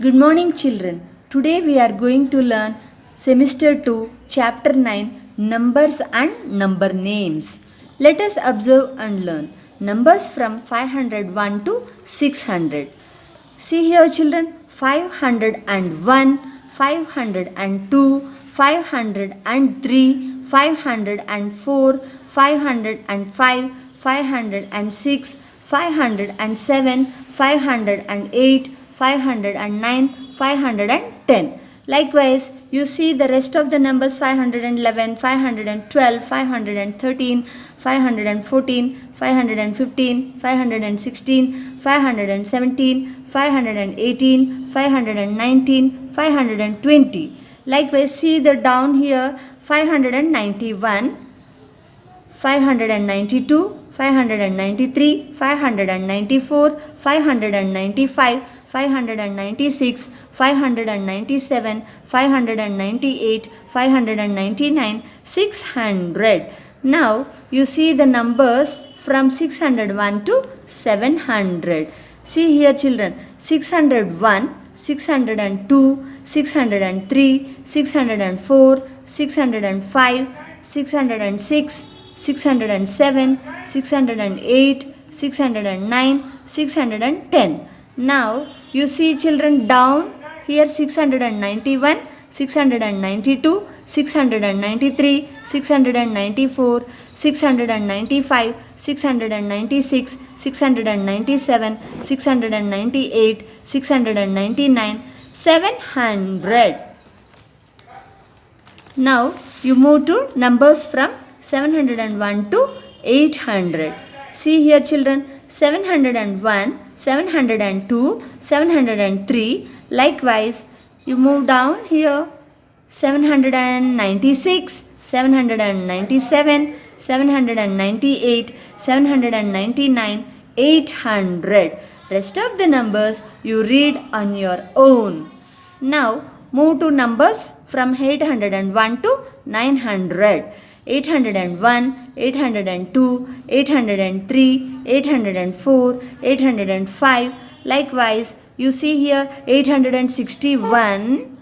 Good morning, children. Today we are going to learn Semester 2, Chapter 9, Numbers and Number Names. Let us observe and learn numbers from 501 to 600. See here, children, 501, 502, 503, 504, 505, 506, 507, 508, 509, 510. Likewise, you see the rest of the numbers 511, 512, 513, 514, 515, 516, 517, 518, 519, 520. Likewise, see the down here 591, 592, 593, 594, 595, 596, 597, 598, 599, 600. Now you see the numbers from 601 to 700. See here, children, 601, 602, 603, 604, 605, 606, 607, 608, 609, 610. Now you see, children, down here 691, 692, 693, 694, 695, 696, 697, 698, 699, 700. Now you move to numbers from 701 to 800. See here, children, 701, 702, 703. Likewise, you move down here 796, 797, 798, 799, 800. Rest of the numbers you read on your own. Now move to numbers from 801 to 900. 801, 802, 803, 804, 805. Likewise, you see here 861,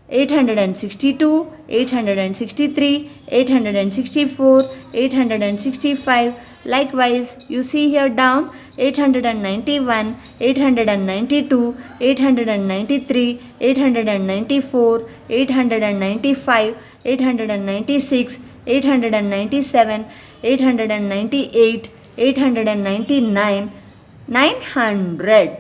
862, 863, 864, 865. Likewise, you see here down 891, 892, 893, 894, 895, 896, 897, 898, 899, 900.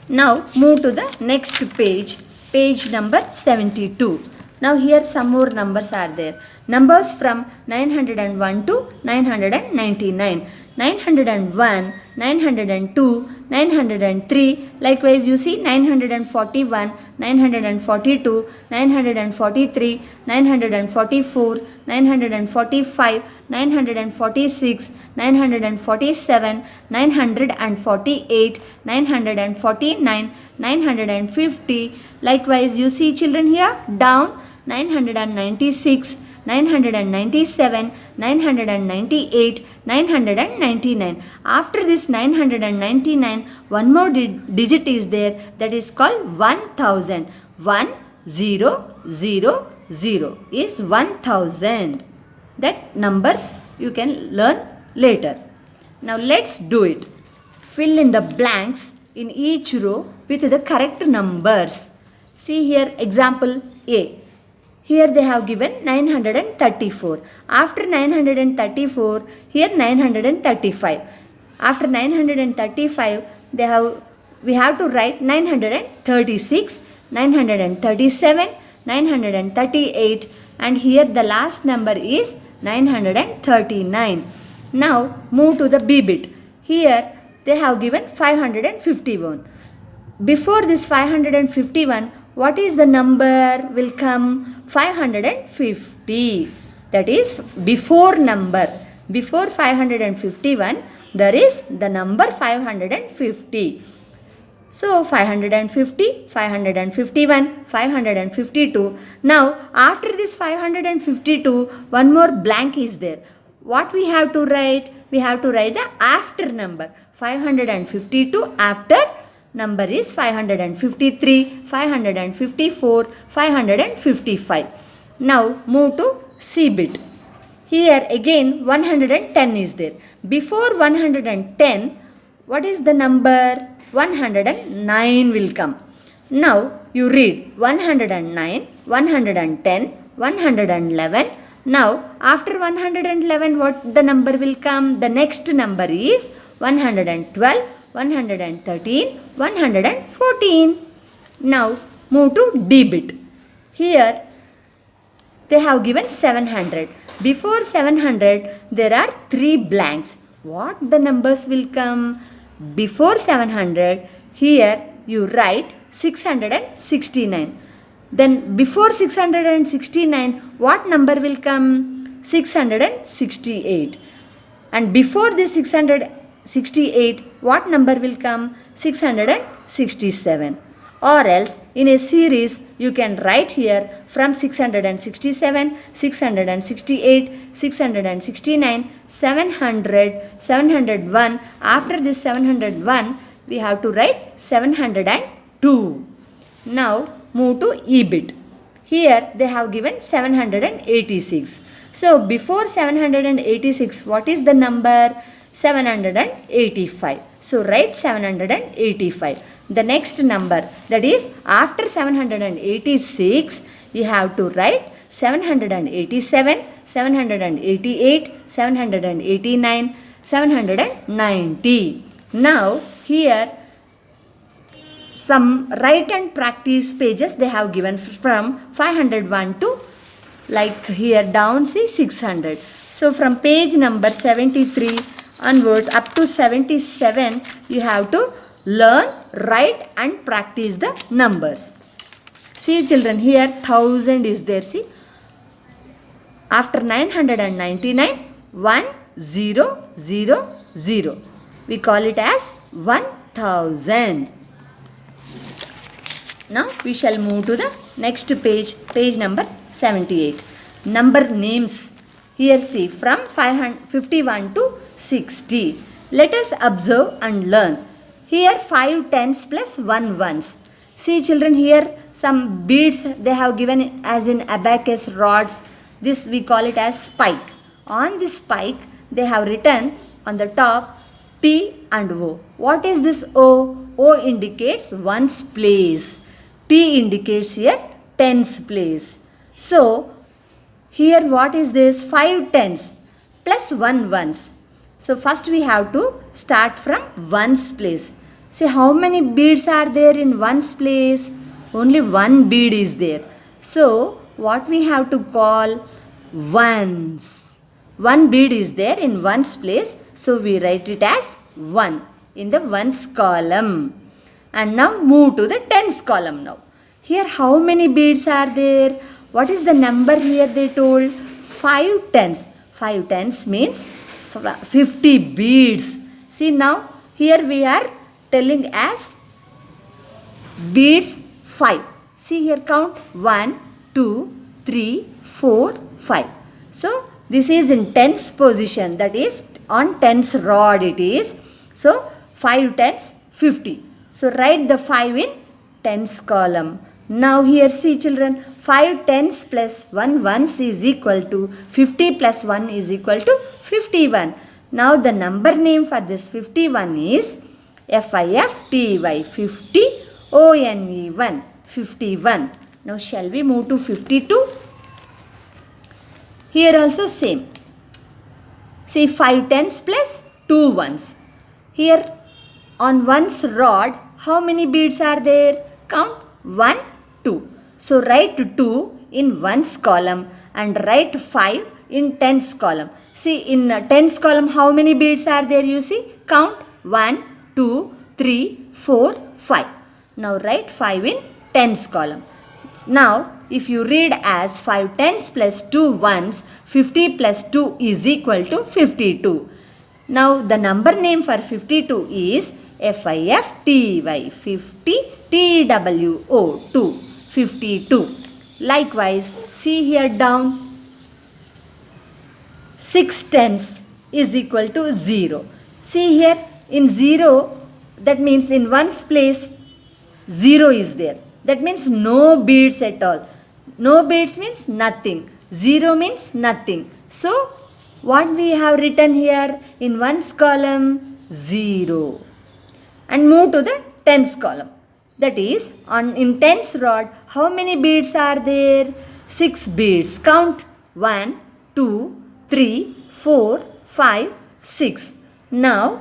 Now move to the next page, page number 72. Now here some more numbers are there. Numbers from 901 to 999. 901, 902, 903. Likewise, you see 941, 942, 943, 944, 945, 946, 947, 948, 949, 950. Likewise, you see, children, here down 996, 997, 998, 999. After this 999, one more digit is there, that is called 1000. 1000 is 1000. That numbers you can learn later. Now let's do it. Fill in the blanks in each row with the correct numbers. See here, example A. Here they have given 934. After 934, here 935. After 935, we have to write 936, 937, 938, and here the last number is 939. Now move to the B bit. Here they have given 551. Before this 551, what is the number will come? 550. That is before number. Before 551, there is the number 550. So 550, 551, 552. Now after this 552, one more blank is there. What we have to write? We have to write the after number. 552 after number is 553, 554, 555. Now move to C bit. Here again 110 is there. Before 110, what is the number? 109 will come. Now you read 109, 110, 111. Now after 111, what the number will come? The next number is 112, 113, 114. Now move to D bit. Here they have given 700. Before 700, there are 3 blanks. What the numbers will come? Before 700, here you write 669. Then before 669, what number will come? 668. And before this 668, what number will come? 667. Or else in a series you can write here from 667, 668, 669, 700, 701. After this 701, we have to write 702. Now move to E bit. Here they have given 786. So before 786, what is the number? 785. So write 785. The next number, that is after 786, you have to write 787, 788, 789, 790. Now here some write and practice pages they have given from 501 to, like here down, see 600. So from page number 73 onwards up to 77, you have to learn, write and practice the numbers. See children, here 1000 is there. See, after 999, 1000. We call it as 1000. Now we shall move to the next page, page number 78. Number names. Here see from 51 to 60. Let us observe and learn. Here 5 tens plus 1 ones. See children, here some beads they have given as in abacus rods. This we call it as spike. On this spike they have written on the top T and O. What is this O? O indicates ones place. T indicates here tens place. So here what is this? 5 tens plus 1 ones. So first we have to start from ones place. See how many beads are there in ones place? Only one bead is there. So what we have to call? Ones. One bead is there in ones place. So we write it as 1 in the ones column. And now move to the tens column now. Here how many beads are there? What is the number here they told? 5 tens. 5 tens means 50 beads. See now here we are telling as beads 5. See here count 1, 2, 3, 4, 5. So this is in tens position, that is on tens rod it is. So 5 tens 50. So write the 5 in tens column. Now here see children, 5 tens plus 1 ones is equal to 50 plus 1 is equal to 51. Now the number name for this 51 is FIFTY, 50, ONE1, 51. Now shall we move to 52? Here also same. See 5 tens plus 2 ones. Here on one's rod, how many beads are there? Count 1, 2. So write 2 in ones column and write 5 in tens column. See in tens column how many beads are there you see? Count 1, 2, 3, 4, 5. Now write 5 in tens column. Now if you read as 5 tens plus 2 ones, 50 plus 2 is equal to 52. Now the number name for 52 is FIFTY, 50, TWO, 2, 52. Likewise, see here down, 6 tens is equal to 0. See here in 0, that means in ones place 0 is there. That means no beads at all. No beads means nothing. 0 means nothing. So what we have written here in ones column? 0. And move to the tens column. That is, in tens rod, how many beads are there? 6 beads. Count 1, 2, 3, 4, 5, 6. Now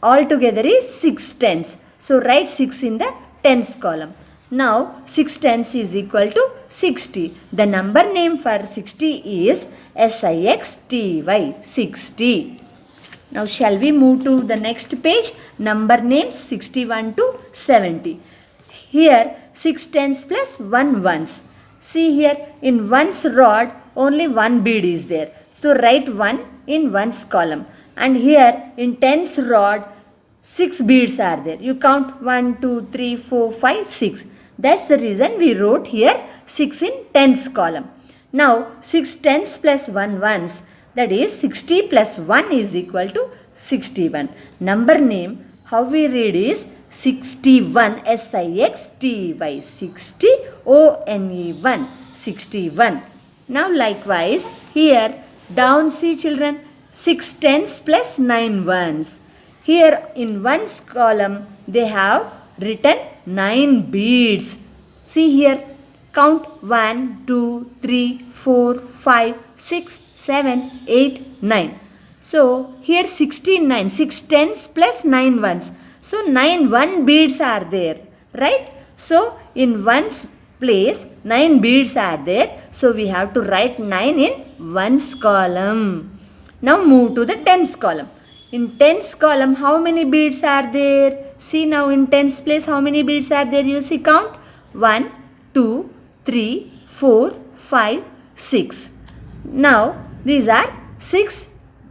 altogether is 6 tens. So write 6 in the tens column. Now 6 tens is equal to 60. The number name for 60 is SIXTY, 60. Now shall we move to the next page? Number names 61 to 70. Here 6 tens plus 1 ones. See here, in ones rod only 1 bead is there. So write 1 in ones column. And here in tens rod 6 beads are there. You count 1, 2, 3, 4, 5, 6. That's the reason we wrote here 6 in tens column. Now 6 tens plus 1 ones, that is 60 plus 1 is equal to 61. Number name how we read is 61, SIXTY, 60 ONE1, 61. Now likewise here down, see children, 6 tens plus 9 ones. Here in ones column they have written 9 beads. See here, count 1, 2, 3, 4, 5, 6, 7, 8, 9. So here 69, 6 tens plus 9 ones. So 9 1 beads are there, right? So in ones place 9 beads are there. So we have to write 9 in ones column. Now move to the tens column. In tens column how many beads are there? See now in tens place how many beads are there? You see, count 1, 2, 3, 4, 5, 6. Now these are 6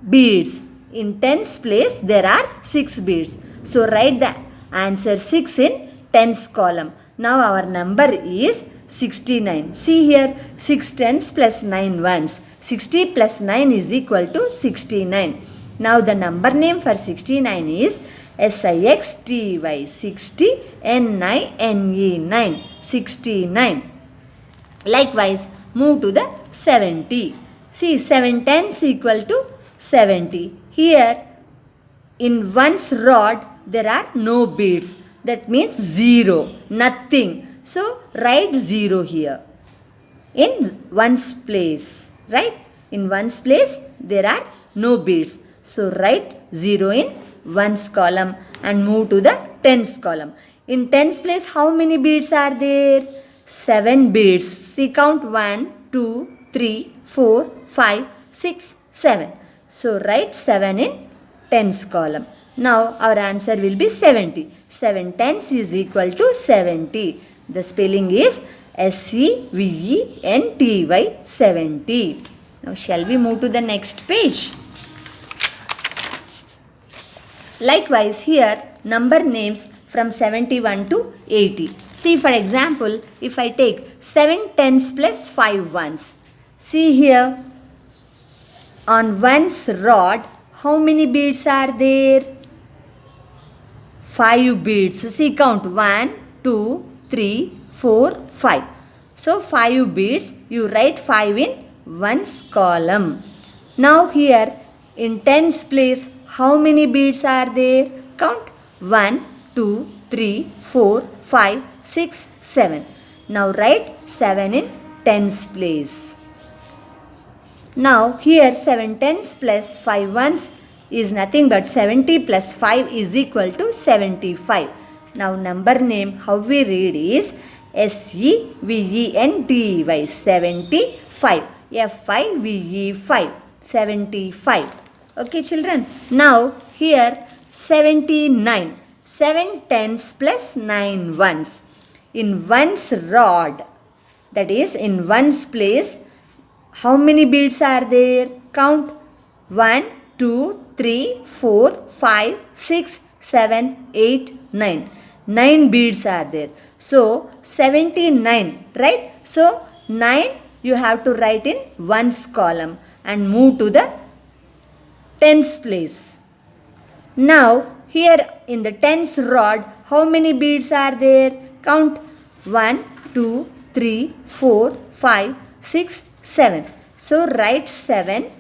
beads. In tens place there are 6 beads. So write the answer 6 in tens column. Now our number is 69. See here, 6 tens plus 9 ones. 60 plus 9 is equal to 69. Now the number name for 69 is SIXTY, 60 NINE, 9, 69. Likewise move to the 70. See, 7 tens equal to 70. Here in ones rod there are no beads. That means 0, nothing. So write 0 here in ones place, right? In ones place there are no beads. So write 0 in ones column and move to the tens column. In tens place how many beads are there? 7 beads. See, count 1, 2, 3, 4, 5, 6, 7. So write 7 in tens column. Now our answer will be 70. 7 tens is equal to 70. The spelling is SEVENTY, 70. Now shall we move to the next page? Likewise here number names from 71 to 80. See, for example, if I take 7 tens plus 5 ones. See here, on ones rod how many beads are there? 5 beads. See, count 1, 2, 3, 4, 5. So 5 beads, you write 5 in ones column. Now here in tens place how many beads are there? Count 1, 2, 3, 4, 5, 6, 7. Now write 7 in tens place. Now here 7 tens plus 5 ones is nothing but 70 plus 5 is equal to 75. Now number name how we read is SEVENTY, 75. FIVE, 75. Okay children. Now here 79. 7 tens plus 9 ones. In ones rod, that is in ones place, how many beads are there? Count 1, 2, 3, 4, 5, 6, 7, 8, 9. 9 beads are there. So 79, right? So 9 you have to write in ones column and move to the tens place. Now here in the tens rod, how many beads are there? Count. 1, 2, 3, 4, 5, 6, 7. So write 7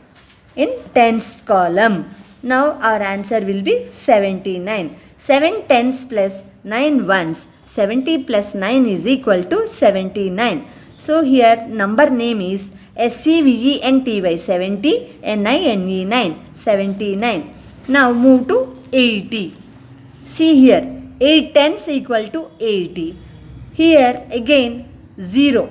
in tens column. Now our answer will be 79. 7 tens plus 9 ones. 70 plus 9 is equal to 79. So here number name is SEVENTY, 70, NINE, 79. Now move to 80. See here, 8 tens equal to 80. Here again 0.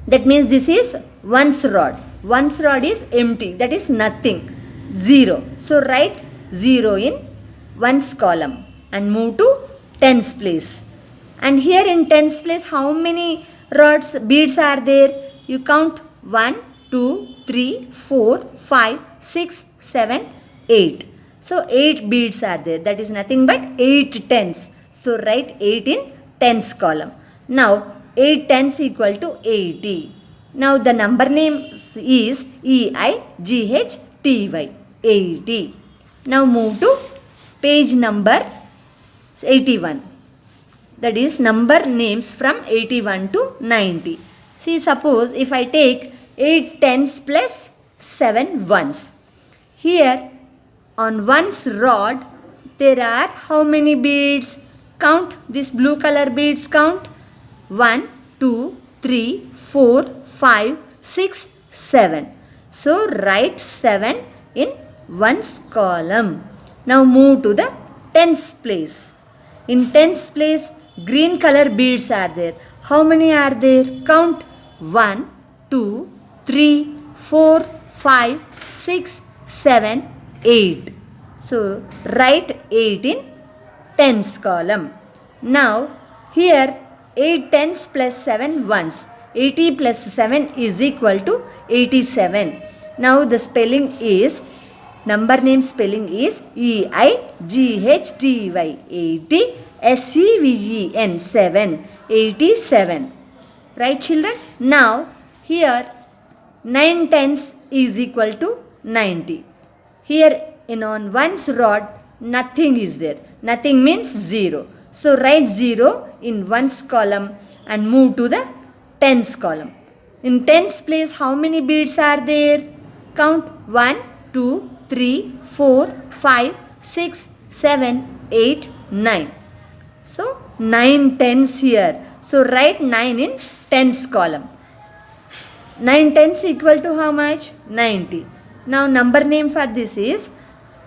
That means this is ones rod. Ones rod is empty, that is nothing. 0. So write 0 in ones column and move to tens place. And here in tens place, how many rods, beads are there? You count. 1, 2, 3, 4, 5, 6, 7, 8. So 8 beads are there. That is nothing but 8 tens. So write 8 in tens column. Now 8 tens equal to 80. Now the number name is EIGHTY, 80. Now move to page number 81. That is number names from 81 to 90. See, suppose if I take 8 tens plus 7 ones. Here on ones rod there are how many beads? Count. This blue color beads count. 1, 2, 3, 4, 5, 6, 7. So write 7 in ones column. Now move to the tens place. In tens place, green color beads are there. How many are there? Count. 1, 2, 3, 4, 5, 6, 7, 8. So write 8 in tens column. Now here 8 tens plus 7 ones. 80 plus 7 is equal to 87. Now the spelling is, number name spelling is EIGHTY, 80, SEVEN, 7, 87. Right children? Now here 9 tens is equal to 90. Here in on ones rod nothing is there. Nothing means 0. So write 0 in ones column and move to the tens column. In tens place, how many beads are there? Count. 1, 2, 3, 4, 5, 6, 7, 8, 9. So 9 tens here. So write 9 in tens column. 9 tens equal to how much? 90. Now number name for this is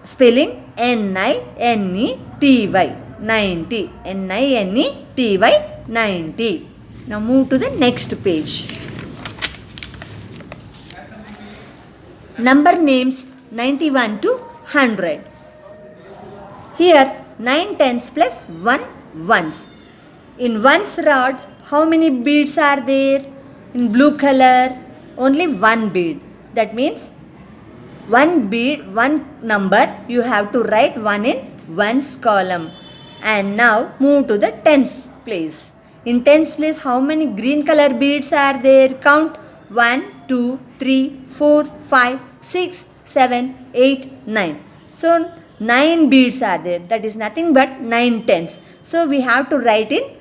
spelling NINETY, 90. NINETY, 90. Now move to the next page. Number names 91 to 100. Here 9 tens plus 1 ones. In ones rod, how many beads are there? In blue color, only one bead. That means one bead, one number, you have to write 1 in ones column. And now move to the tens place. In tens place, how many green color beads are there? Count. 1, 2, 3, 4, 5, 6, 7, 8, 9. So 9 beads are there. That is nothing but 9 tens. So we have to write in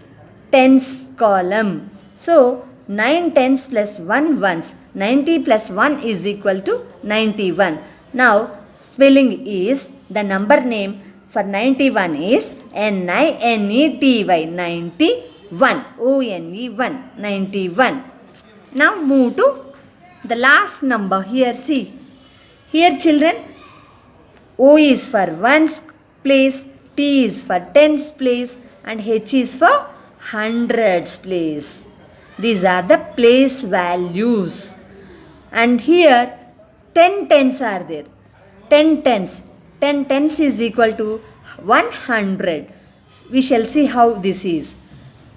tens column. So 9 tens plus 1 ones. 90 plus 1 is equal to 91. Now spelling is, the number name for 91 is NINETY, 91. ONE1, 91. Now move to the last number. Here see. Here children, O is for ones place, T is for tens place, and H is for hundreds place. These are the place values. And here 10 tens are there. 10 tens. 10 tens is equal to 100. We shall see how this is.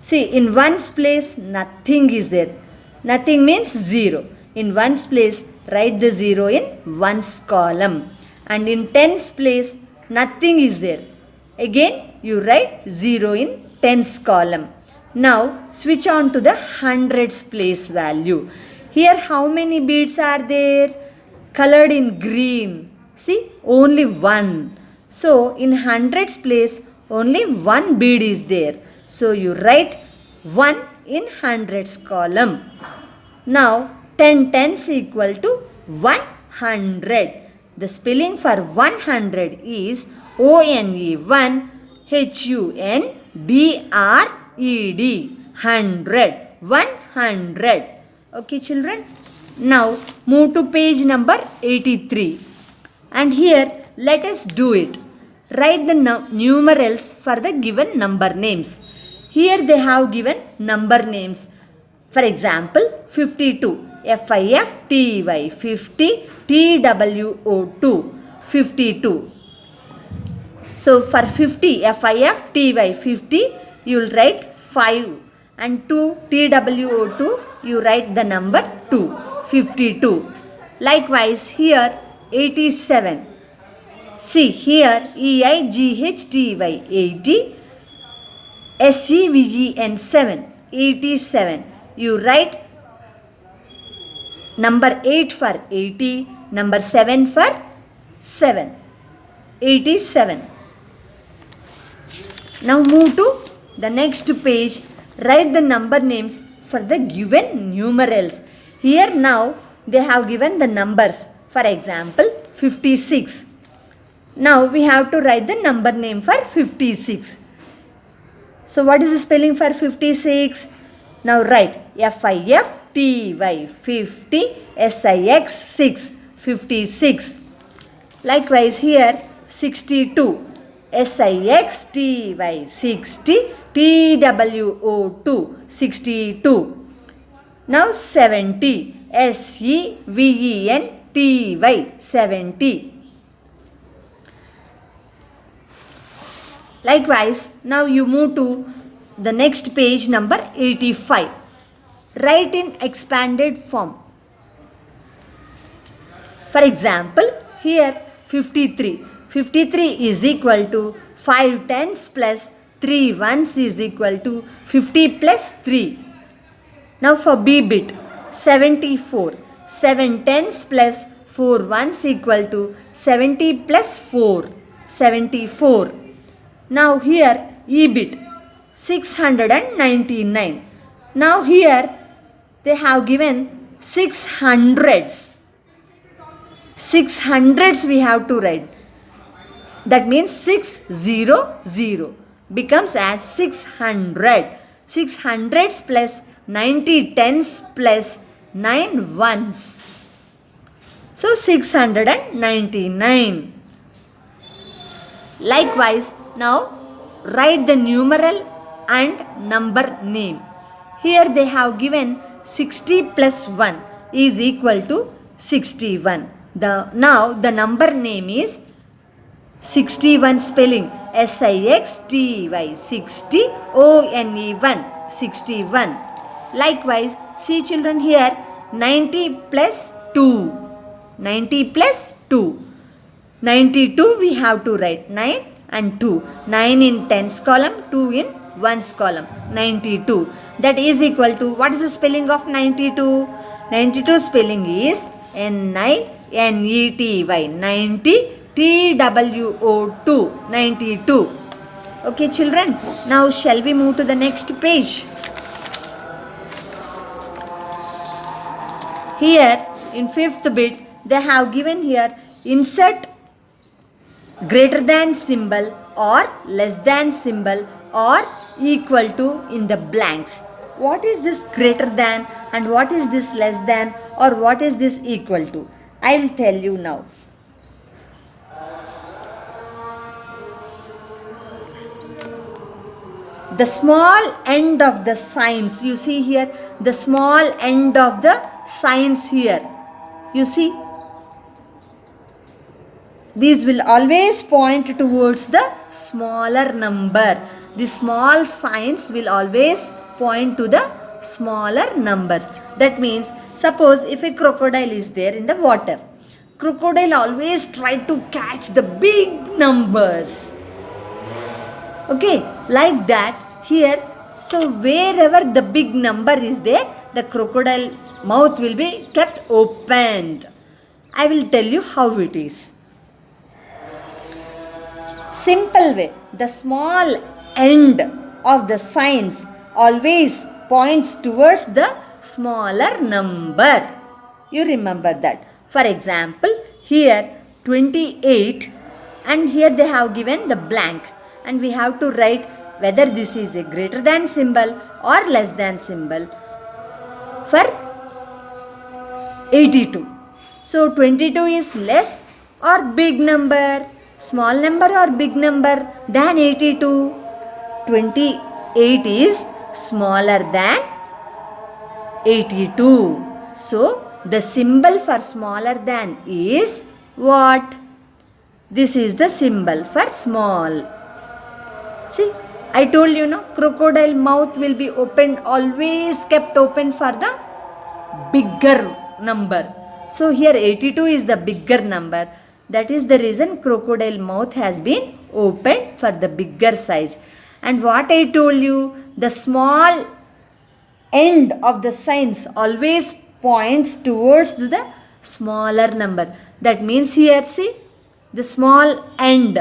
See, in ones place nothing is there. Nothing means 0. In ones place, write the 0 in ones column. And in tens place nothing is there. Again you write 0 in tens column. Now switch on to the hundreds place value. Here how many beads are there? Colored in green. See, only one. So in hundreds place only one bead is there. So you write 1 in hundreds column. Now 10 tens equal to 100. The spelling for 100 is ONE 1HUNDRED. 100. 100. Okay children. Now move to page number 83. And here let us do it. Write the numerals for the given number names. Here they have given number names. For example, 52. FIFTY 50 TWO2 52. So for 50 FIFTY 50 you will write 5 and 2 TWO2 you write the number 2 52. Likewise here 87. See here EIGHTY 80 SEVEN 7 87. You write number 8 for 80, number 7 for 7. 87. Now move to the next page. Write the number names for the given numerals. Here now they have given the numbers. For example 56. Now we have to write the number name for 56. So what is the spelling for 56? Now write FIFTY 50 SIX 6 56. Likewise here 62 SIXTY 60 TWO2 62. Now 70 SEVENTY 70. Likewise, now you move to the next page number 85. Write in expanded form. For example, here 53. 53 is equal to 5 tens plus 3 ones is equal to 50 plus 3. Now for B bit, 74. 7 tens plus 4 ones equal to 70 plus 4. 74. Now here E bit 699. Now here they have given 600s. 600s we have to write. That means 600 becomes as 600. 600s plus 90 tens plus 9 ones. So 699. Likewise, now write the numeral and number name. Here they have given 60 plus 1 is equal to 61. Now the number name is 61 spelling SIXTY 60 ONE 61. Likewise, see children here 90 plus 2. 90 plus 2. 92 we have to write 9 and 2. 9 in tens column, 2 in ones column. 92. That is equal to, what is the spelling of 92? 92 spelling is NINETY 90 TWO2 92. Okay children, now shall we move to the next page? Here in fifth bit they have given here insert greater than symbol or less than symbol or equal to in the blanks. What is this greater than and what is this less than or what is this equal to? I will tell you now. The small end of the signs, you see here, the small end of the signs here, you see, these will always point towards the smaller number. The small signs will always point to the smaller numbers. That means, suppose if a crocodile is there in the water, crocodile always try to catch the big numbers. Okay, like that here. So wherever the big number is there, the crocodile mouth will be kept opened. I will tell you how it is. Simple way. The small end of the signs always points towards the smaller number. You remember that. For example, here 28 and here they have given the blank and we have to write whether this is a greater than symbol or less than symbol for 82. So 22 is less or big number, small number or big number than 82. 28 is smaller than 82. So the symbol for smaller than is what? This is the symbol for small. See, I told you, no, crocodile mouth will be opened, always kept open for the bigger number. So here 82 is the bigger number. That is the reason crocodile mouth has been opened for the bigger size. And what I told you, the small end of the signs always points towards the smaller number. That means here, see, the small end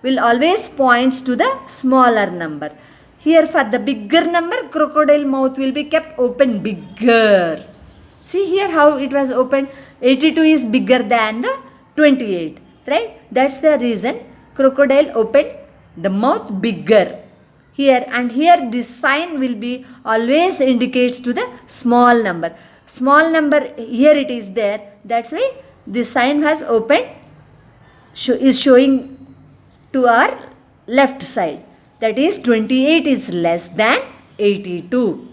will always points to the smaller number. Here for the bigger number, crocodile mouth will be kept open bigger. See here how it was opened. 82 is bigger than the 28, right? That's the reason crocodile opened the mouth bigger. Here and here this sign will be always indicates to the small number. Small number here it is there. That's why this sign has opened, is showing to our left side. That is 28 is less than 82.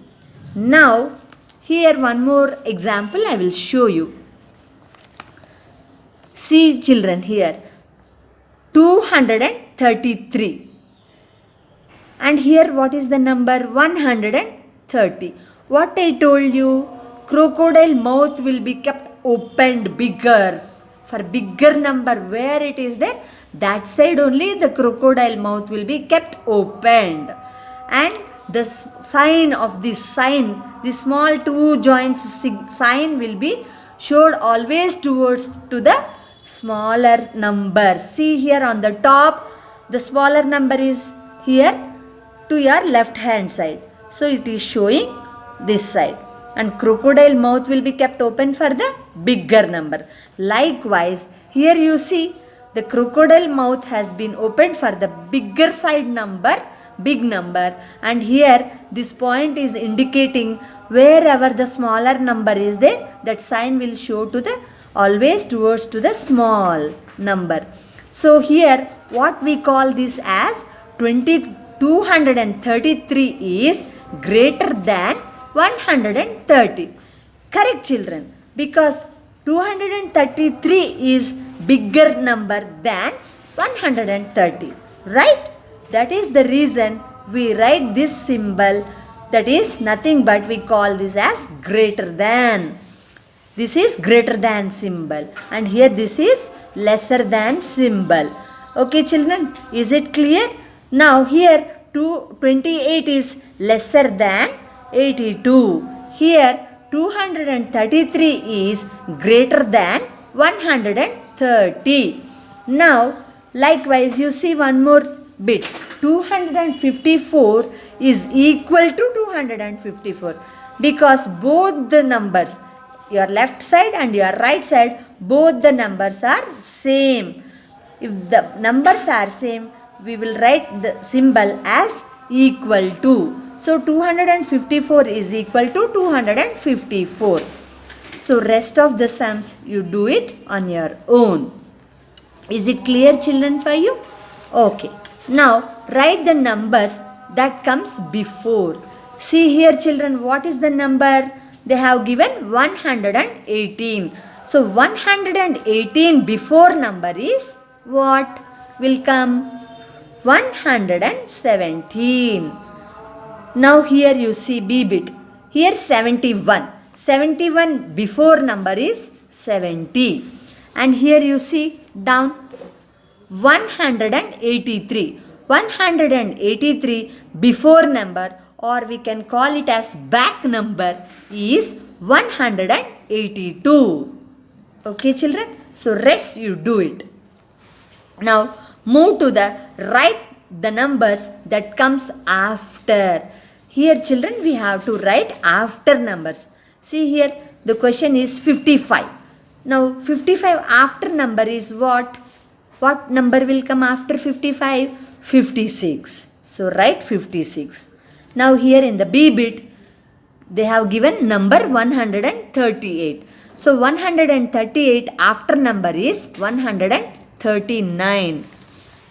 Now here one more example I will show you. See children here 233 and here what is the number? 130. What I told you, crocodile mouth will be kept opened bigger for bigger number. Where it is there, that side only the crocodile mouth will be kept opened. And the sign of this sign, the small two joints sign will be showed always towards to the smaller number. See here on the top, the smaller number is here to your left hand side. So it is showing this side. And crocodile mouth will be kept open for the bigger number. Likewise, here you see the crocodile mouth has been opened for the bigger side number, big number, and here this point is indicating wherever the smaller number is there, that sign will show to the always towards to the small number. So here what we call this as 233 is greater than 130. Correct children, because 233 is bigger number than 130, right? That is the reason we write this symbol, that is nothing but we call this as greater than. This is greater than symbol and here this is lesser than symbol. Okay children, is it clear? Now here 28 is lesser than 82. Here 233 is greater than 130. Now likewise you see one more bit. 254 is equal to 254 because both the numbers, your left side and your right side, both the numbers are same. If the numbers are same, we will write the symbol as equal to. So 254 is equal to 254. So rest of the sums you do it on your own. Is it clear children for you? Okay. Now write the numbers that comes before. See here children, what is the number? They have given 118. So 118 before number is what will come? 117. Now here you see B bit. Here 71. 71 before number is 70. And here you see down 183. 183 before number, or we can call it as back number, is 182. Okay children? So rest you do it. Now Move to the write the numbers that comes after. Here children, we have to write after numbers. See here, the question is 55. Now 55 after number is what? What number will come after 55? 56. So write 56. Now here in the B bit, they have given number 138. So 138 after number is 139.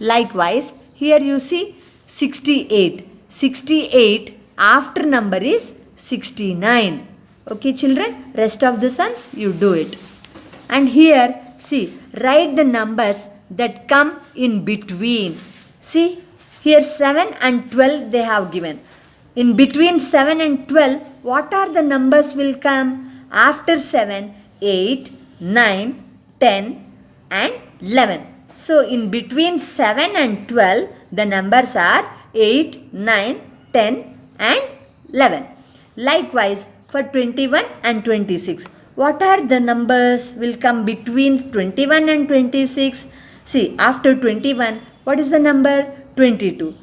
Likewise, here you see 68. 68 after number is 69. Okay children, rest of the sums you do it. And here see, write the numbers that come in between. See, here 7 and 12 they have given. In between 7 and 12, what are the numbers will come? After 7, 8, 9, 10 and 11. So, in between 7 and 12, the numbers are 8, 9, 10 and 11. Likewise, for 21 and 26, what are the numbers will come between 21 and 26? See, after 21, what is the number? 22,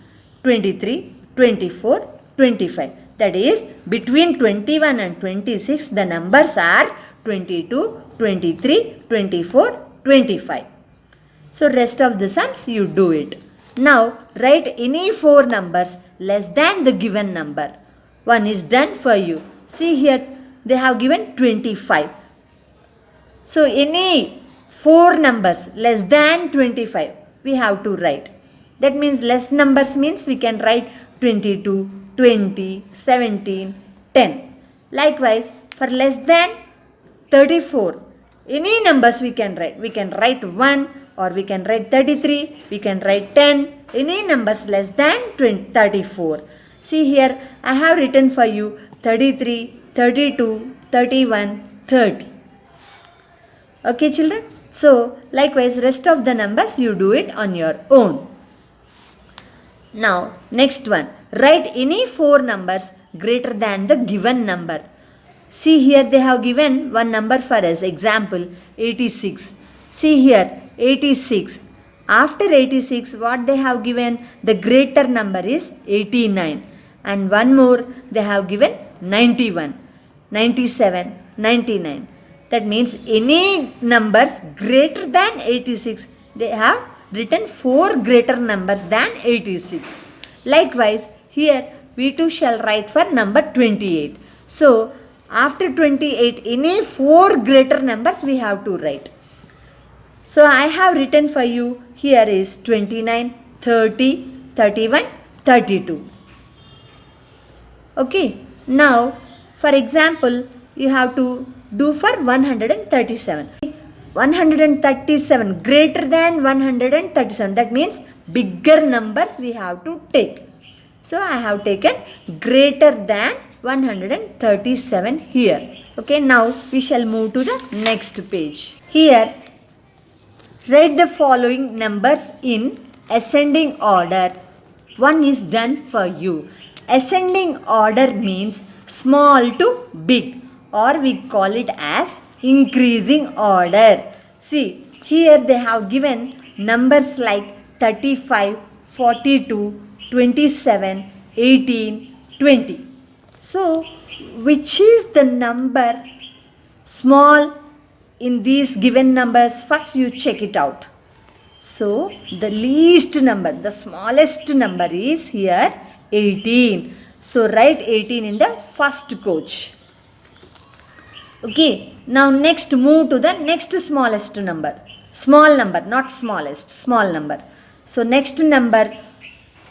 23, 24, 25. That is, between 21 and 26, the numbers are 22, 23, 24, 25. So, rest of the sums you do it. Now, write any 4 numbers less than the given number. One is done for you. See here, they have given 25. So, any 4 numbers less than 25, we have to write. That means less numbers means we can write 22, 20, 17, 10. Likewise, for less than 34, any numbers we can write. We can write 1 or we can write 33, we can write 10, any numbers less than 34. See here, I have written for you 33, 32, 31, 30. Okay children? So, likewise rest of the numbers you do it on your own. Now, next one. Write any 4 numbers greater than the given number. See here they have given one number for us. Example 86. See here 86. After 86 what they have given? The greater number is 89. And one more they have given 91, 97, 99. That means any numbers greater than 86, they have written 4 greater numbers than 86. Likewise, here we too shall write for number 28. So, after 28, any 4 greater numbers we have to write. So, I have written for you, here is 29, 30, 31, 32. Okay. Now, for example, you have to do for 137. 137 greater than 137. That means bigger numbers we have to take. So, I have taken greater than 137 here. Okay, now we shall move to the next page. Here, write the following numbers in ascending order. One is done for you. Ascending order means small to big, or we call it as increasing order. See, here they have given numbers like 35, 42, 27, 18, 20. So, which is the number small in these given numbers? First you check it out. So, the least number, the smallest number is here 18. So, write 18 in the first coach. Okay, now next move to the next smallest number. Small number, not smallest, small number. So, next number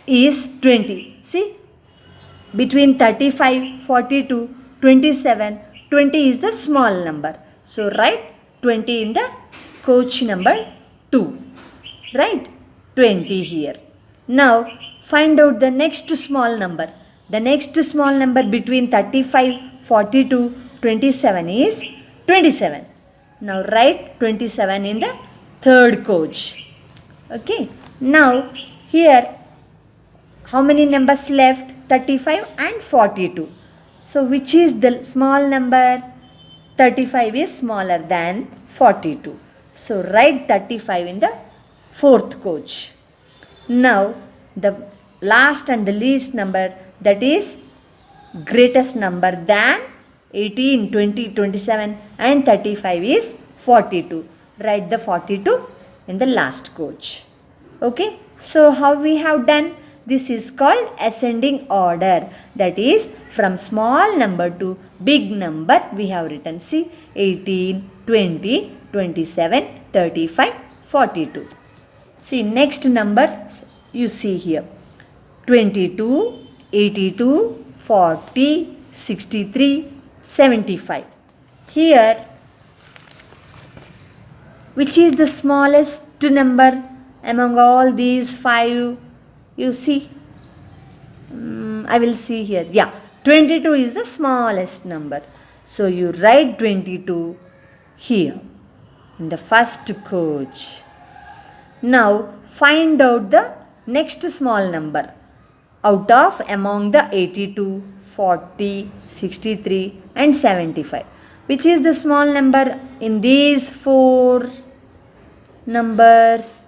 is 20. See, between 35, 42, 27, 20 is the small number. So, write 20 in the coach number 2. Right? 20 here. Now, find out the next small number. The next small number between 35, 42, 27 is 27. Now, write 27 in the third coach. Okay. Now, here, how many numbers left? 35 and 42. So, which is the small number? 35 is smaller than 42. So, write 35 in the fourth coach. Now the last and the least number, that is greatest number than 18, 20, 27 and 35 is 42. Write the 42 in the last coach. Okay. So how we have done? This is called ascending order. That is from small number to big number we have written. See, 18, 20, 27, 35, 42. See, next number you see here. 22, 82, 40, 63, 75. Here, which is the smallest number among all these five? You see, I will see here. Yeah, 22 is the smallest number. So you write 22 here in the first coach. Now find out the next small number out of among the 82, 40, 63 and 75. Which is the small number in these four numbers?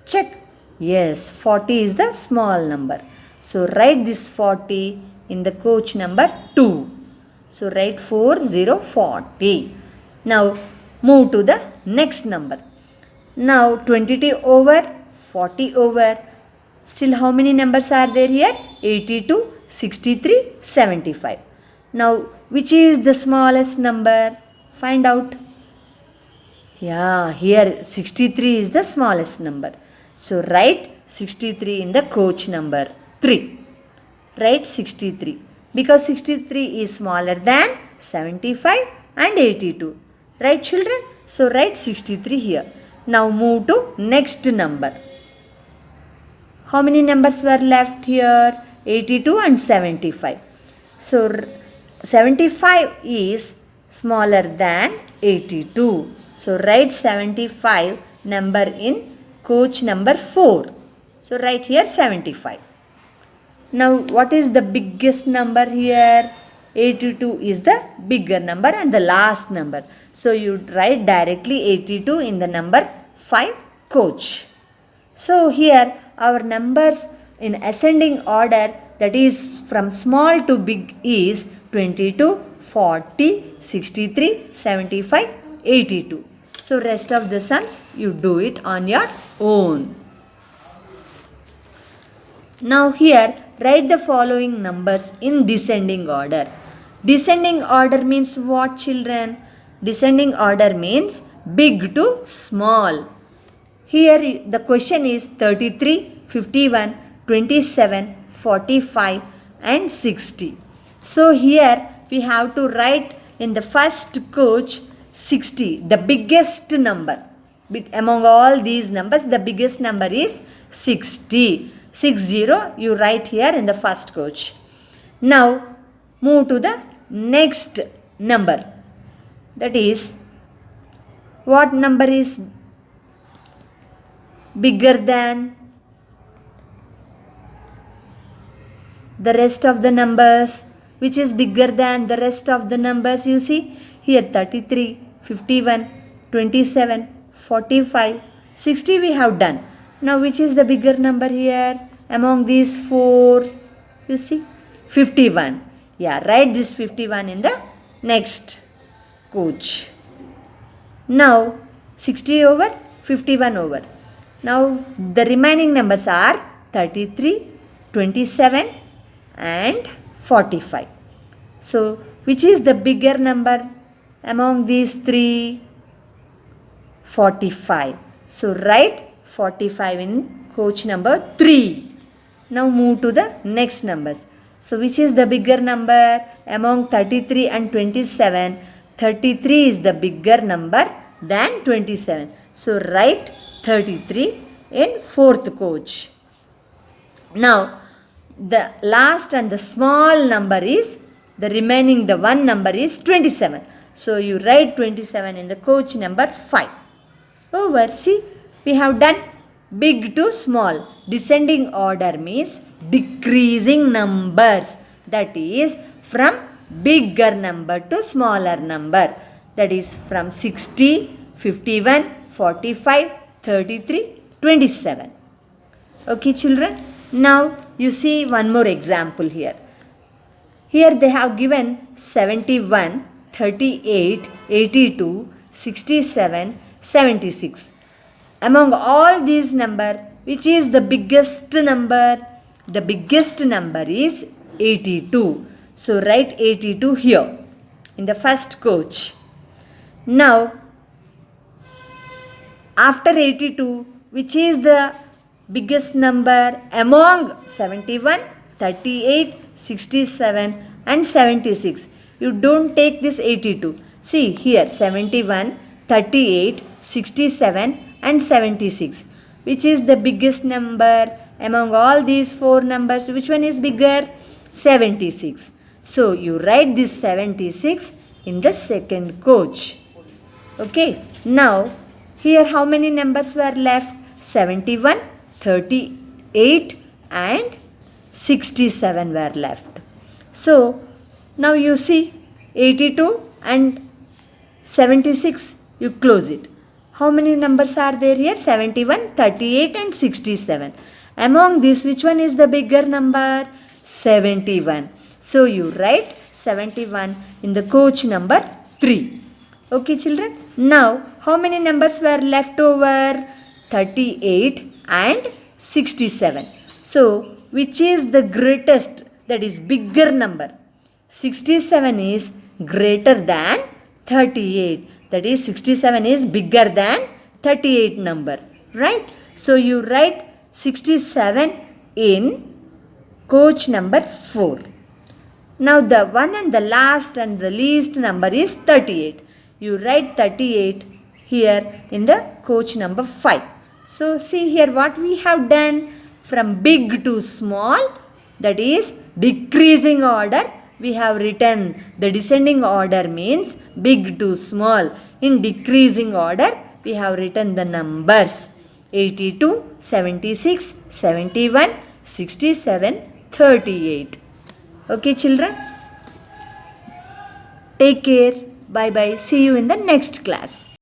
Check. Yes, 40 is the small number. So write this 40 in the coach number 2. So write 40. Now move to the next number. Now 22 over, 40 over. Still how many numbers are there here? 82, 63, 75. Now which is the smallest number? Find out. Yeah, here 63 is the smallest number. So write 63 in the coach number 3. Write 63 because 63 is smaller than 75 and 82. Right, children? So write 63 here. Now move to next number. How many numbers were left here? 82 and 75. So 75 is smaller than 82. So write 75 number in coach number 4. So write here 75. Now what is the biggest number here? 82 is the bigger number and the last number. So you write directly 82 in the number 5 coach. So here our numbers in ascending order, that is from small to big, is 22, 40, 63, 75, 82. So rest of the sums you do it on your own. Now here write the following numbers in descending order. Descending order means what, children? Descending order means big to small. Here the question is 33, 51, 27, 45 and 60. So here we have to write in the first coach 60, the biggest number. Among all these numbers, the biggest number is 60. 60 you write here in the first coach. Now move to the next number. That is, what number is bigger than the rest of the numbers? Which is bigger than the rest of the numbers? You see here 33, 51, 27, 45, 60 we have done. Now which is the bigger number here among these four? You see 51. Yeah, write this 51 in the next coach. Now 60 over, 51 over. Now the remaining numbers are 33, 27 and 45. So which is the bigger number among these three? 45. So write 45 in coach number 3. Now move to the next numbers. So which is the bigger number among 33 and 27? 33 is the bigger number than 27. So write 33 in fourth coach. Now the last and the small number is, the remaining the one number is 27. So you write 27 in the coach number 5. Over. See, we have done big to small. Descending order means decreasing numbers. That is from bigger number to smaller number. That is from 60, 51, 45, 33, 27. Okay, children. Now you see one more example here. Here they have given 71, 38, 82, 67, 76. Among all these number, which is the biggest number? The biggest number is 82. So write 82 here in the first coach. Now after 82, which is the biggest number among 71, 38, 67 and 76? You don't take this 82. See here 71, 38, 67 and 76. Which is the biggest number among all these four numbers? Which one is bigger? 76. So you write this 76 in the second coach. Okay. Now here how many numbers were left? 71, 38 and 67 were left. So now you see 82 and 76, you close it. How many numbers are there here? 71, 38 and 67. Among these, which one is the bigger number? 71. So you write 71 in the coach number 3. Okay, children. Now, how many numbers were left over? 38 and 67. So, which is the greatest, that is bigger number? 67 is greater than 38. That is 67 is bigger than 38 number. Right? So, you write 67 in coach number 4. Now, the one and the last and the least number is 38. You write 38 here in the coach number 5. So, see here what we have done from big to small, that is decreasing order. We have written the descending order means big to small. In decreasing order, we have written the numbers 82, 76, 71, 67, 38. Okay, children. Take care. Bye bye. See you in the next class.